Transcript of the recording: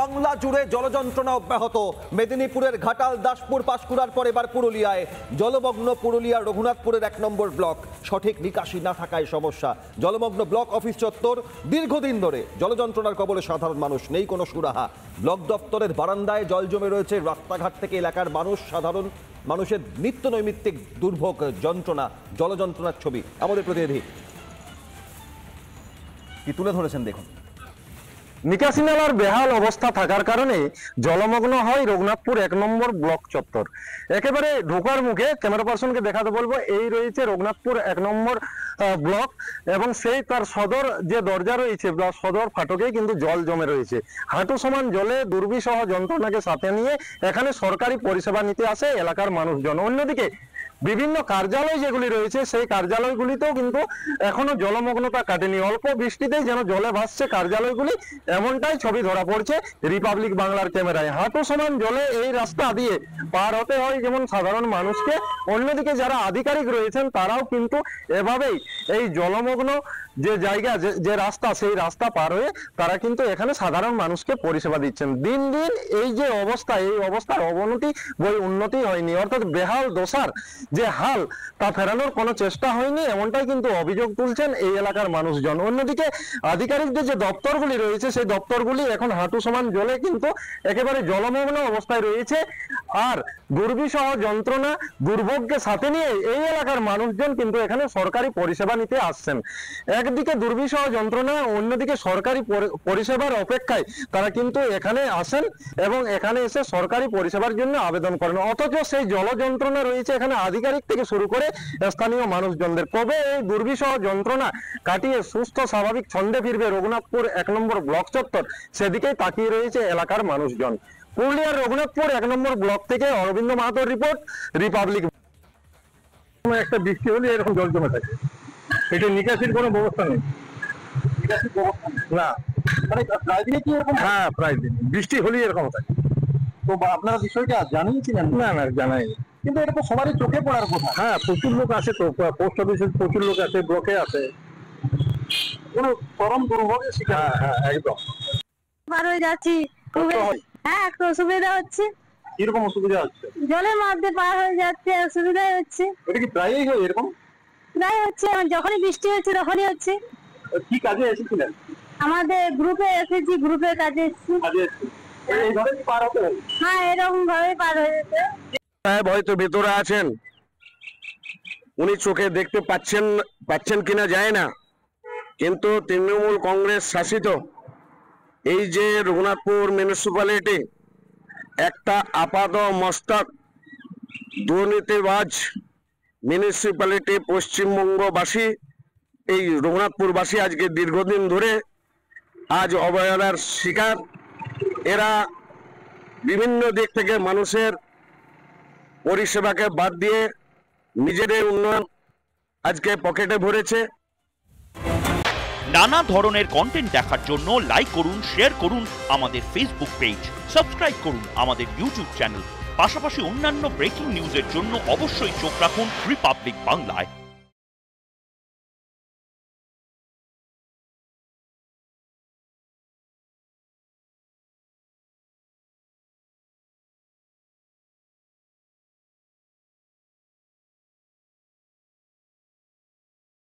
বাংলা জুড়ে জলযন্ত্রণা অব্যাহত। মেদিনীপুরের ঘাটাল, দাসপুর, পাঁশকুড়ার পর এবার পুরুলিয়ায়। জলমগ্ন পুরুলিয়া রঘুনাথপুরের 1 নম্বর ব্লক। সঠিক নিকাশি না থাকায় সমস্যা। জলমগ্ন ব্লক অফিস চত্বর। দীর্ঘদিন ধরে জলযন্ত্রণার কবলে সাধারণ মানুষ, নেই কোনো সুরাহা। ব্লক দপ্তরের বারান্দায় জল জমে রয়েছে। রাস্তাঘাট থেকে এলাকার মানুষ, সাধারণ মানুষের নিত্য নৈমিত্তিক দুর্ভোগ, যন্ত্রণা, জলযন্ত্রণার ছবি আমাদের প্রতিনিধি কি তুলে ধরেছেন দেখুন। নিকাশি নালার বেহাল অবস্থা থাকার কারণে জলমগ্ন হয় রঘুনাথপুর 1 নম্বর ব্লক চত্বর। একেবারে ঢোকার মুখে ক্যামেরা পার্সনকে দেখাতে বলবো, এই রয়েছে রঘুনাথপুর 1 নম্বর ব্লক এবং সেই তার সদর যে দরজা রয়েছে বা সদর ফাটকেই কিন্তু জল জমে রয়েছে। হাঁটু সমান জলে দুর্বিষহ যন্ত্রণাকে সাথে নিয়ে এখানে সরকারি পরিষেবা নিতে আসে এলাকার মানুষজন। অন্যদিকে বিভিন্ন কার্যালয় যেগুলি রয়েছে সেই কার্যালয়গুলিতেও কিন্তু এখনো জলমগ্নতা কাটেনি। অল্প বৃষ্টিতেই যেন জলে ভাসছে কার্যালয়গুলি, এমনটাই ছবি ধরা পড়ছে রিপাবলিক বাংলার ক্যামেরায়। হাঁটু সমান জলে এই রাস্তা দিয়ে পার হতে হয় যেমন সাধারণ মানুষকে, অন্যদিকে যারা আধিকারিক রয়েছেন তারাও কিন্তু এভাবেই এই জলমগ্ন যে জায়গা, যে রাস্তা, সেই রাস্তা পার হয়ে তারা কিন্তু এখানে সাধারণ মানুষকে পরিষেবা দিচ্ছেন। দিন দিন এই যে অবস্থা, এই অবস্থার অবনতি বই উন্নতি হয়নি, অর্থাৎ বেহাল দশার যে হাল তা ফেরানোর কোনো চেষ্টা হয়নি, এমনটাই কিন্তু অভিযোগ তুলছেন এই এলাকার মানুষজন। অন্যদিকে আধিকারিকদের যে দপ্তরগুলি রয়েছে সেই দপ্তরগুলি এখন হাঁটু সমান জলে কিন্তু একেবারে জলমগ্ন অবস্থায় রয়েছে। আর দুর্বিষহ যন্ত্রণা, দুর্ভোগকে সাথে নিয়ে এই এলাকার মানুষজন কিন্তু এখানে সরকারি পরিষেবা নিতে আসছেন। একদিকে দুর্বিষহ যন্ত্রণা, অন্যদিকে সরকারি পরিষেবার অপেক্ষায় তারা কিন্তু এখানে আসেন এবং এখানে এসে সরকারি পরিষেবার জন্য আবেদন করেন। অথচ সেই জল যন্ত্রণা রয়েছে এখানে আধিকারিক থেকে শুরু করে স্থানীয় মানুষজনদের। কবে এই দুর্বিষহ যন্ত্রণা কাটিয়ে সুস্থ স্বাভাবিক ছন্দে ফিরবে রঘুনাথপুর 1 নম্বর ব্লক চত্বর, সেদিকেই তাকিয়ে রয়েছে এলাকার মানুষজন। পুরুলিয়ার রঘুনাথপুর 1 নম্বর ব্লক থেকে অরবিন্দ মাহাতোর রিপোর্ট, রিপাবলিক। একটা বৃষ্টি হলে এরকম জল জমে থাকে, এটা নিকাশির কোনো ব্যবস্থা নেই। না, মানে প্রায় দিনে কি এরকম? হ্যাঁ, প্রায় দিন বৃষ্টি হলেই এরকম থাকে। তো আপনারা বিষয়টা জানিয়েছিলেন? না না, জানাই। কিন্তু এটা তো সবারই চোখে পড়ার কথা। হ্যাঁ, প্রচুর লোক আসে তো, পোস্ট অফিসে প্রচুর লোক আসে, ব্লকে আসে, কোনো চরম দুর্ভোগের শিকার। হ্যাঁ হ্যাঁ, একদম পার হয়ে যাচ্ছি। হ্যাঁ, একটু অসুবিধা হচ্ছে। কিরকম অসুবিধা হচ্ছে? জলের মধ্যে পার হয়ে যাচ্ছে, অসুবিধা হচ্ছে। এটা কি প্রায়ই হয় এরকম? প্রায় হচ্ছে, যখনই বৃষ্টি হচ্ছে তখনই হচ্ছে। কি কাজে এসেছিলেন? আমাদের গ্রুপে এসেছি, গ্রুপের কাজে এসেছি। এইভাবে কি পার হতে হবে? হ্যাঁ, এরকম ভাবে পার হয়ে যেতে। সাহেব হয়তো ভেতরে আছেন, উনি চোখে দেখতে পাচ্ছেন কিনা যায় না, কিন্তু তৃণমূল কংগ্রেস শাসিত এই যে রঘুনাথপুর মিউনিসিপ্যালিটি একটা আপাত মস্তক দুর্নীতিবাজ মিউনিসিপ্যালিটি, পশ্চিমবঙ্গবাসী, এই রঘুনাথপুরবাসী আজকে দীর্ঘদিন ধরে আজ অবহেলার শিকার। এরা বিভিন্ন দিক থেকে মানুষের পরিষেবাকে বাদ দিয়ে নিজেদের উন্নয়ন আজকে পকেটে ভরেছে। নানা ধরনের কন্টেন্ট দেখার জন্য লাইক করুন, শেয়ার করুন আমাদের ফেসবুক পেজ, সাবস্ক্রাইব করুন আমাদের ইউটিউব চ্যানেল। পাশাপাশি অন্যান্য ব্রেকিং নিউজের জন্য অবশ্যই চোখ রাখুন রিপাবলিক বাংলায়।